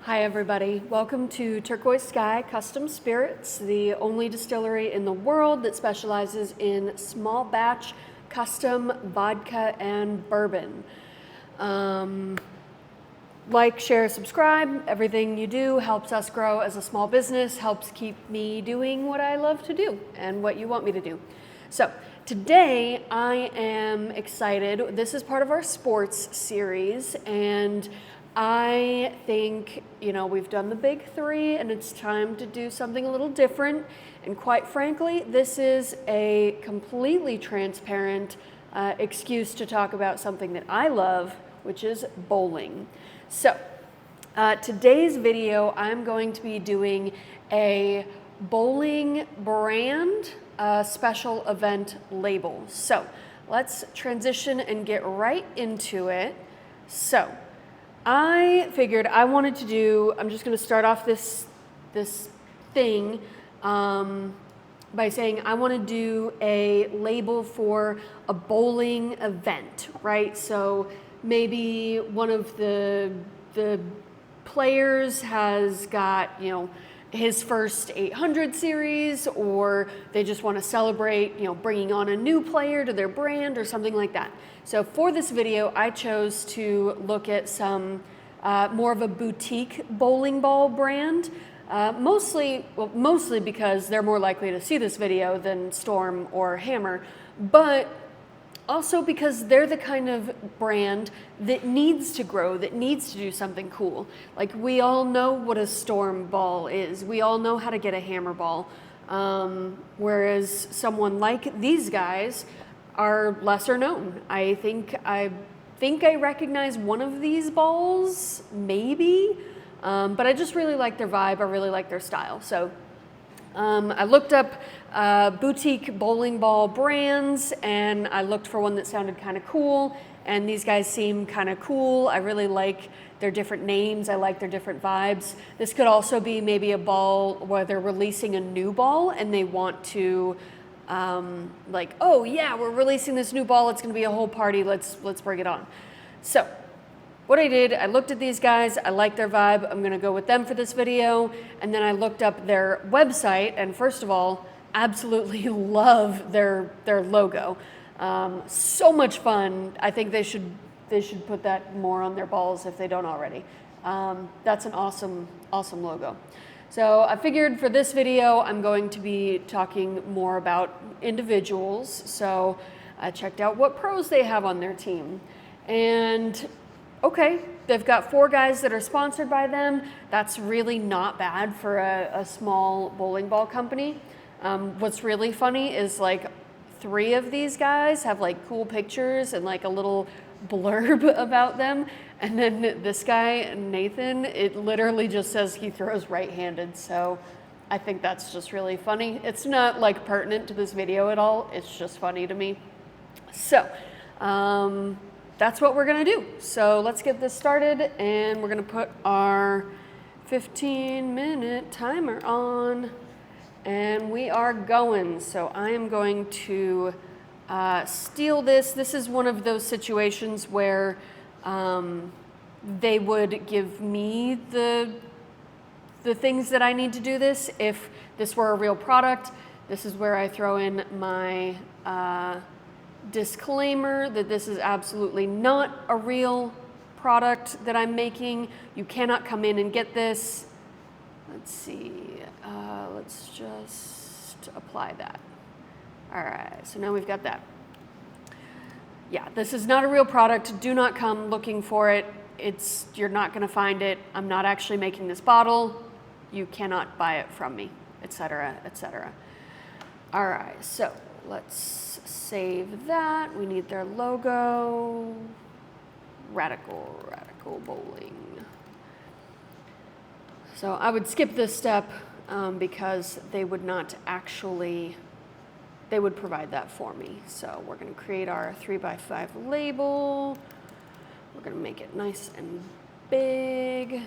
Hi everybody, welcome to Turquoise Sky Custom Spirits, the only distillery in the world that specializes in small batch custom vodka and bourbon. Like, share, subscribe. Everything you do helps us grow as a small business, helps keep me doing what I love to do and what you want me to do. So today I am excited. This is part of our sports series, and I think, we've done the big three and it's time to do something a little different. And quite frankly, this is a completely transparent excuse to talk about something that I love, which is bowling. So today's video, I'm going to be doing a bowling brand special event label. So let's transition and get right into it. So I figured I wanted to do, I'm just going to start off this thing by saying I want to do a label for a bowling event, right? So maybe one of the players has got, his first 800 series, or they just want to celebrate, bringing on a new player to their brand or something like that. So for this video, I chose to look at some more of a boutique bowling ball brand, mostly because they're more likely to see this video than Storm or Hammer, but also because they're the kind of brand that needs to grow, that needs to do something cool. Like, we all know what a Storm ball is. We all know how to get a Hammer ball. Whereas someone like these guys are lesser known. I think I recognize one of these balls, maybe, but I just really like their vibe. I really like their style. So I looked up boutique bowling ball brands, and I looked for one that sounded kind of cool, and these guys seem kind of cool. I really like their different names. I like their different vibes. This could also be maybe a ball where they're releasing a new ball and they want to oh yeah, we're releasing this new ball, it's going to be a whole party, let's bring it on. So what I did, I looked at these guys, I like their vibe, I'm going to go with them for this video, and then I looked up their website, and first of all, absolutely love their logo. So much fun. I think they should put that more on their balls if they don't already. That's an awesome logo. So I figured for this video, I'm going to be talking more about individuals. So I checked out what pros they have on their team. And okay, they've got 4 guys that are sponsored by them. That's really not bad for a small bowling ball company. What's really funny is 3 of these guys have cool pictures and a little blurb about them. And then this guy, Nathan, it literally just says he throws right-handed. So I think that's just really funny. It's not pertinent to this video at all. It's just funny to me. So that's what we're gonna do. So let's get this started, and we're gonna put our 15-minute timer on, and we are going. So I am going to steal this. This is one of those situations where they would give me the things that I need to do this. If this were a real product, this is where I throw in my disclaimer that this is absolutely not a real product that I'm making. You cannot come in and get this. Let's see, let's just apply that. All right, so now we've got that. Yeah, this is not a real product. Do not come looking for it. You're not gonna find it. I'm not actually making this bottle. You cannot buy it from me, etc., etc. All right, so let's save that. We need their logo. Radical Bowling. So I would skip this step because they would provide that for me. So we're going to create our 3x5 label. We're going to make it nice and big.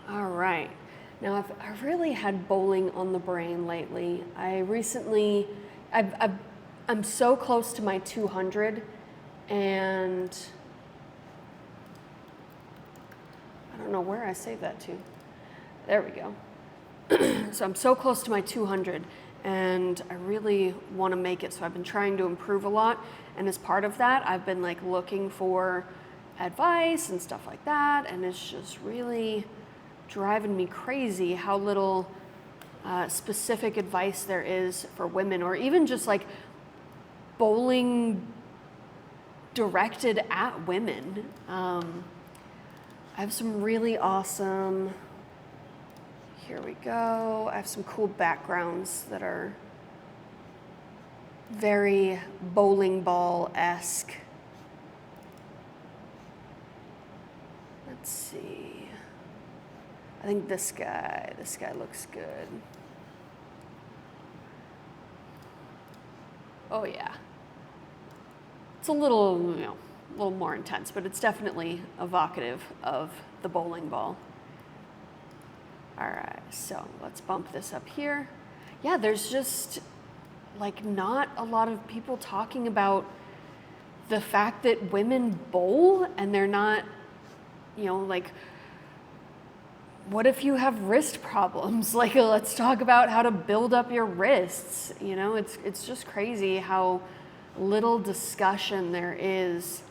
All right. Now I've really had bowling on the brain lately. I'm so close to my 200, and I don't know where I saved that to. There we go. So I'm so close to my 200 and I really want to make it. So I've been trying to improve a lot. And as part of that, I've been like looking for advice and stuff like that. And it's just really driving me crazy how little specific advice there is for women, or even just like bowling directed at women. I have some really awesome, here we go. I have some cool backgrounds that are very bowling ball-esque. Let's see. I think this guy looks good. Oh yeah. It's a little, a little more intense, but it's definitely evocative of the bowling ball. All right, so let's bump this up here. Yeah, there's just like not a lot of people talking about the fact that women bowl and they're not, like, what if you have wrist problems? Like, let's talk about how to build up your wrists. It's just crazy how little discussion there is.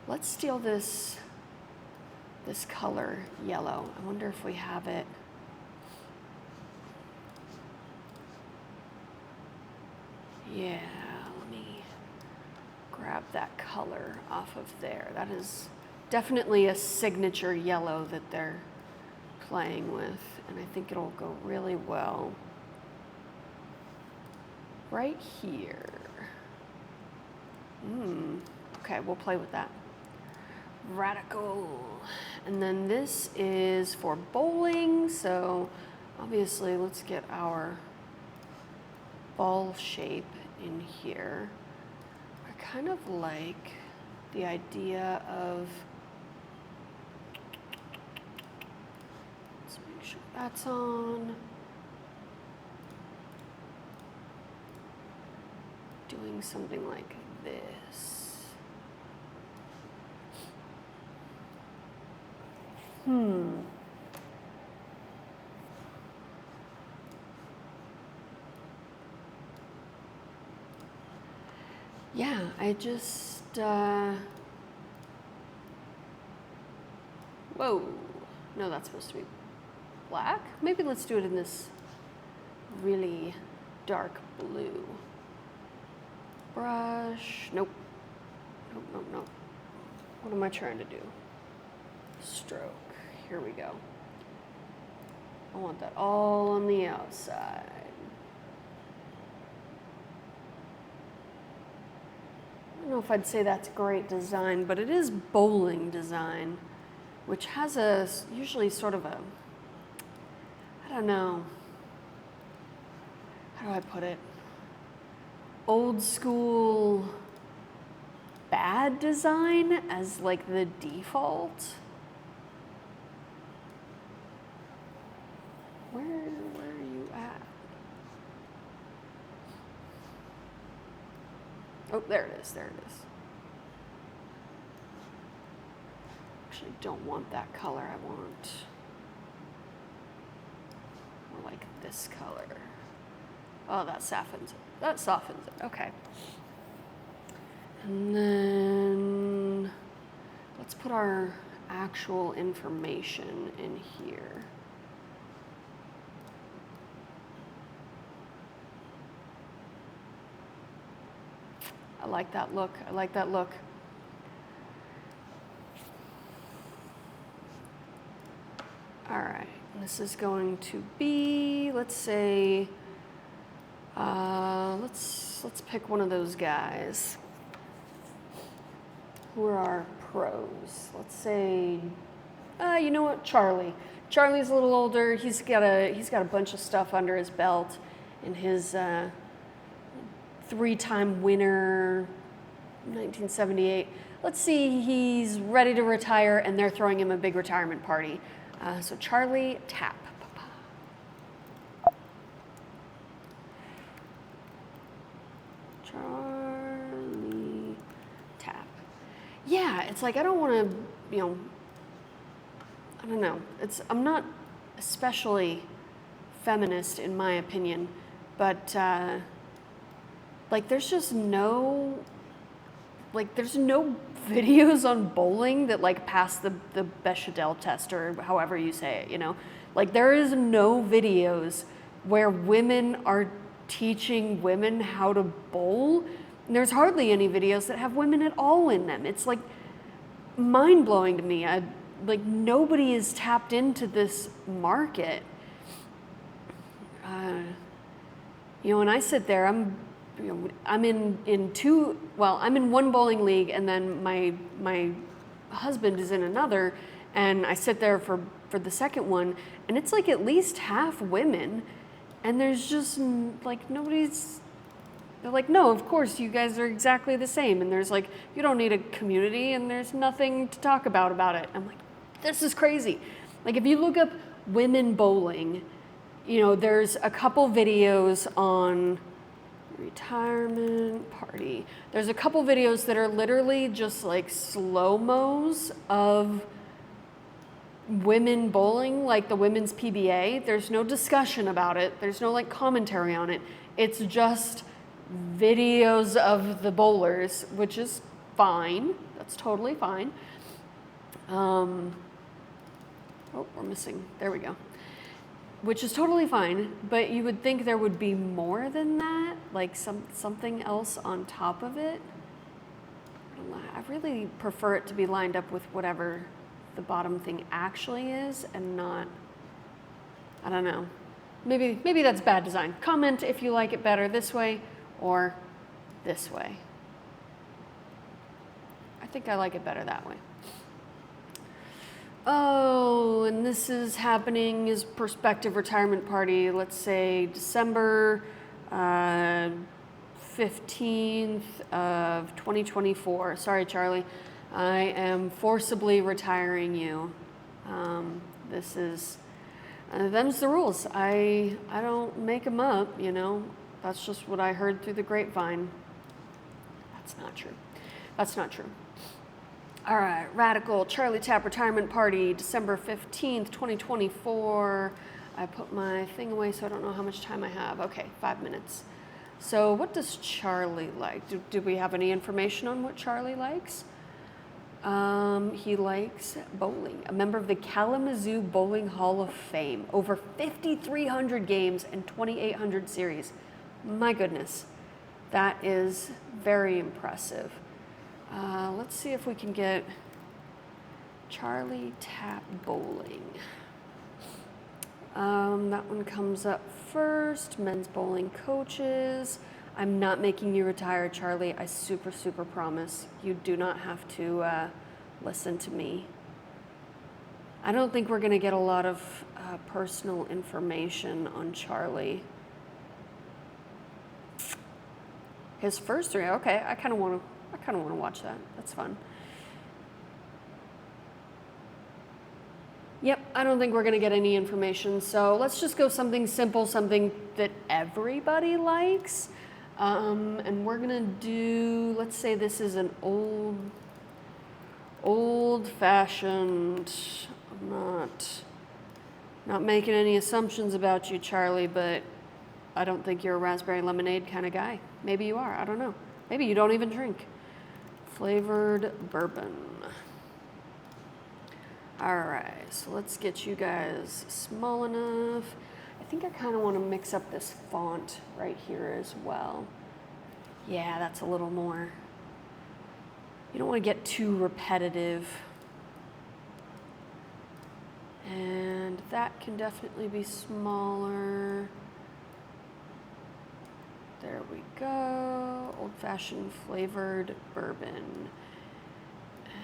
Let's steal this color yellow. I wonder if we have it. Yeah, let me grab that color off of there. That is definitely a signature yellow that they're playing with, and I think it'll go really well right here. Okay, we'll play with that. Radical. And then this is for bowling, so obviously let's get our ball shape in here. I kind of like the idea of, let's make sure that's on. Doing something like this. Yeah, I just, whoa. No, that's supposed to be black. Maybe let's do it in this really dark blue. Brush, nope. Nope. What am I trying to do? Stroke, here we go. I want that all on the outside. I don't know if I'd say that's great design, but it is bowling design, which has usually sort of a, I don't know, how do I put it? Old school bad design as like the default. Where are you at? Oh, there it is. Actually, don't want that color. I want more like this color. Oh, that softens it. Okay. And then let's put our actual information in here. I like that look. All right, this is going to be, let's say, let's pick one of those guys. Who are our pros? Let's say, you know what, Charlie. Charlie's a little older. He's got a bunch of stuff under his belt in his 3-time winner, 1978. Let's see, he's ready to retire, and they're throwing him a big retirement party. So Charlie, tap. Charlie, tap. Yeah, it's like I don't want to, I don't know. I'm not especially feminist in my opinion, but like there's just no, like there's no videos on bowling that like pass the Bechdel test or however you say it, you know? Like there is no videos where women are teaching women how to bowl. And there's hardly any videos that have women at all in them. It's like mind-blowing to me. Like nobody is tapped into this market. You know, when I sit there, I'm in one bowling league, and then my husband is in another, and I sit there for the second one, and it's like at least half women, and there's just like nobody's. They're like, no, of course you guys are exactly the same, and there's like you don't need a community, and there's nothing to talk about it. I'm like, this is crazy. Like if you look up women bowling, you know, there's a couple videos on retirement party. There's a couple videos that are literally just like slow-mos of women bowling, like the women's PBA. There's no discussion about it. There's no like commentary on it. It's just videos of the bowlers, which is fine. That's totally fine. Oh, we're missing. There we go. Which is totally fine, but you would think there would be more than that, like something else on top of it. I really prefer it to be lined up with whatever the bottom thing actually is, and not, I don't know. Maybe that's bad design. Comment if you like it better this way or this way. I think I like it better that way. Oh, and this is happening as prospective retirement party, let's say December 15th of 2024. Sorry, Charlie. I am forcibly retiring you. This is, them's the rules. I don't make them up, you know. That's just what I heard through the grapevine. That's not true. That's not true. All right, Radical Charlie Tap Retirement Party, December 15th, 2024. I put my thing away, so I don't know how much time I have. Okay, 5 minutes. So what does Charlie like? Do we have any information on what Charlie likes? He likes bowling, a member of the Kalamazoo Bowling Hall of Fame, over 5,300 games and 2,800 series. My goodness, that is very impressive. Let's see if we can get Charlie Tap Bowling. That one comes up first. Men's bowling coaches. I'm not making you retire, Charlie. I super promise. You do not have to listen to me. I don't think we're going to get a lot of personal information on Charlie. His first three, okay. I kind of want to watch that. That's fun. Yep, I don't think we're going to get any information. So let's just go something simple, something that everybody likes. And we're going to do, let's say this is an old-fashioned, I'm not making any assumptions about you, Charlie, but I don't think you're a raspberry lemonade kind of guy. Maybe you are, I don't know. Maybe you don't even drink. Flavored bourbon. All right, so let's get you guys small enough. I think I kind of want to mix up this font right here as well. Yeah, that's a little more. You don't want to get too repetitive. And that can definitely be smaller. There we go. Old-fashioned flavored bourbon.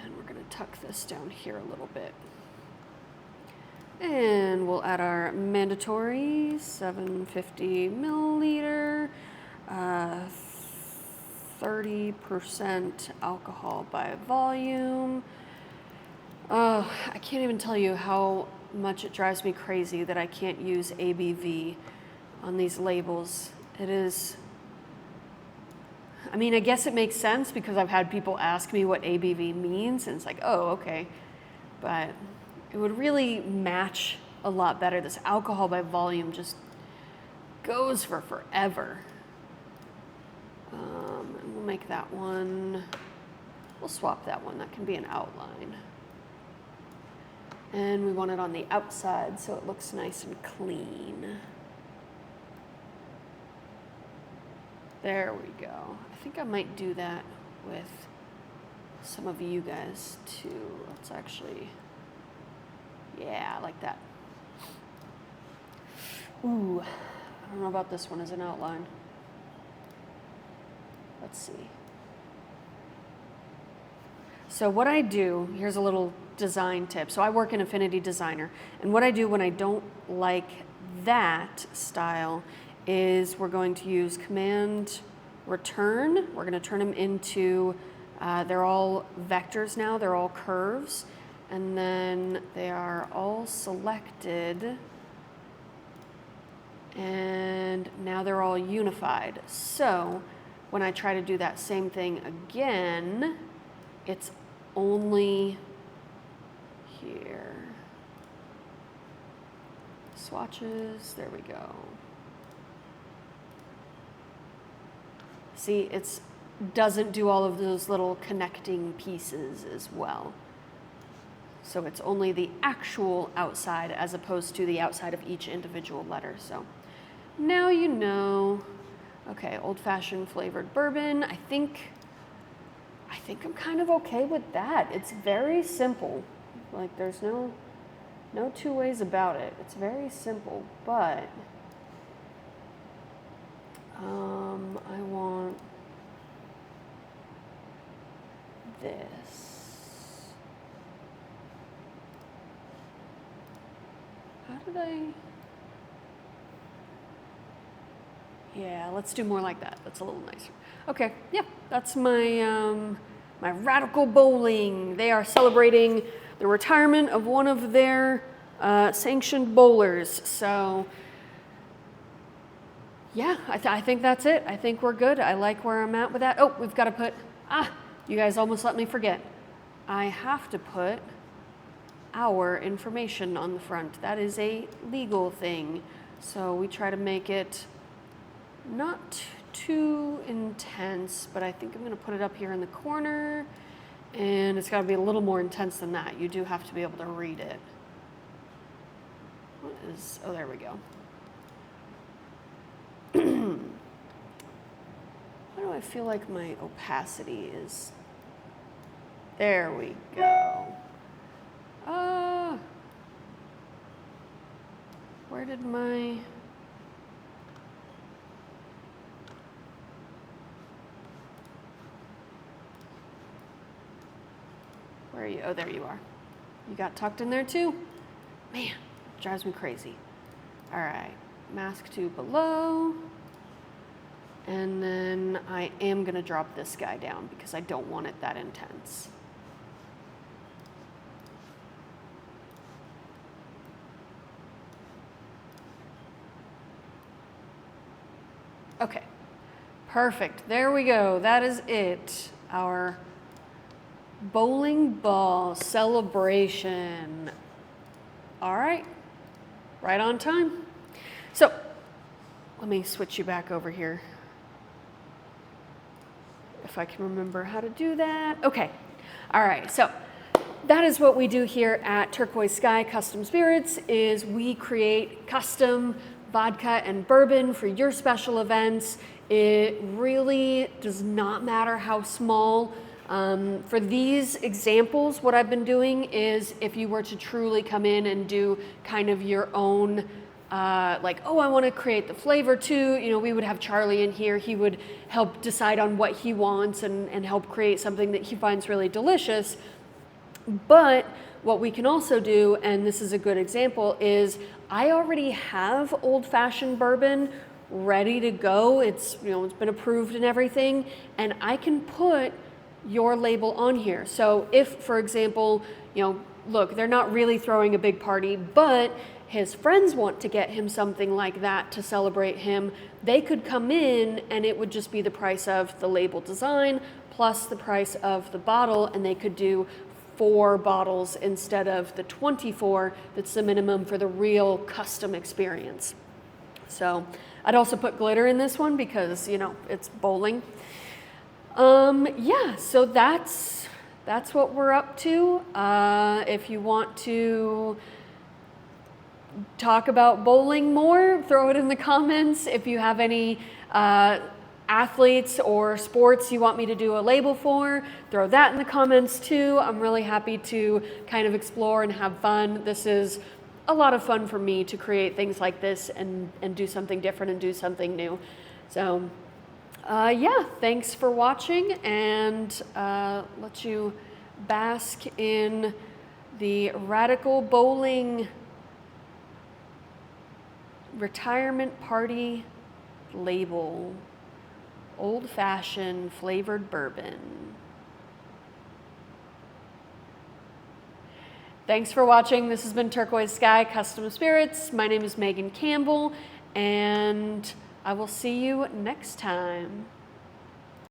And we're going to tuck this down here a little bit. And we'll add our mandatory 750 milliliter, 30% alcohol by volume. Oh, I can't even tell you how much it drives me crazy that I can't use ABV on these labels. It is, I mean, I guess it makes sense because I've had people ask me what ABV means, and it's like, oh, okay. But it would really match a lot better. This alcohol by volume just goes for forever. And we'll make that one, we'll swap that one. That can be an outline. And we want it on the outside so it looks nice and clean. There we go. I think I might do that with some of you guys too. Let's actually, yeah, I like that. Ooh, I don't know about this one as an outline. Let's see. So what I do, here's a little design tip. So I work in Affinity Designer, and what I do when I don't like that style is we're going to use Command Return. We're going to turn them into, they're all vectors now, they're all curves, and then they are all selected, and now they're all unified. So when I try to do that same thing again, it's only here. Swatches, there we go. See, it doesn't do all of those little connecting pieces as well. So it's only the actual outside as opposed to the outside of each individual letter. So now you know. Okay, old-fashioned flavored bourbon. I think I'm kind of okay with that. It's very simple. Like there's no two ways about it. It's very simple, but I want this. How did I? Yeah, let's do more like that. That's a little nicer. Okay, yeah, that's my my Radical Bowling. They are celebrating the retirement of one of their sanctioned bowlers. So yeah, I think that's it. I think we're good. I like where I'm at with that. Oh, we've got to put, you guys almost let me forget. I have to put our information on the front. That is a legal thing. So we try to make it not too intense, but I think I'm going to put it up here in the corner, and it's got to be a little more intense than that. You do have to be able to read it. What is, oh, there we go. Why do I feel like my opacity is, there we go. Where did my, where are you? Oh, there you are. You got tucked in there too? Man, drives me crazy. All right, mask 2 below. And then I am gonna drop this guy down because I don't want it that intense. Okay, perfect. There we go. That is it. Our bowling ball celebration. All right, right on time. So let me switch you back over here. If I can remember how to do that. Okay, all right, so that is what we do here at Turquoise Sky Custom Spirits, is we create custom vodka and bourbon for your special events. It really does not matter how small. For these examples, what I've been doing is if you were to truly come in and do kind of your own, like, oh, I want to create the flavor too, you know, we would have Charlie in here. He would help decide on what he wants and help create something that he finds really delicious. But what we can also do, and this is a good example, is I already have old-fashioned bourbon ready to go. It's, you know, it's been approved and everything, and I can put your label on here. So if, for example, you know, look, they're not really throwing a big party, but his friends want to get him something like that to celebrate him, they could come in and it would just be the price of the label design plus the price of the bottle, and they could do 4 bottles instead of the 24 that's the minimum for the real custom experience. So I'd also put glitter in this one because, you know, it's bowling. Yeah, so that's what we're up to. If you want to talk about bowling more, throw it in the comments. If you have any athletes or sports you want me to do a label for, throw that in the comments too. I'm really happy to kind of explore and have fun. This is a lot of fun for me to create things like this and do something different and do something new. So yeah, thanks for watching, and let you bask in the Radical Bowling retirement party label, old-fashioned flavored bourbon. Thanks for watching. This has been Turquoise Sky Custom Spirits. My name is Megan Campbell, and I will see you next time.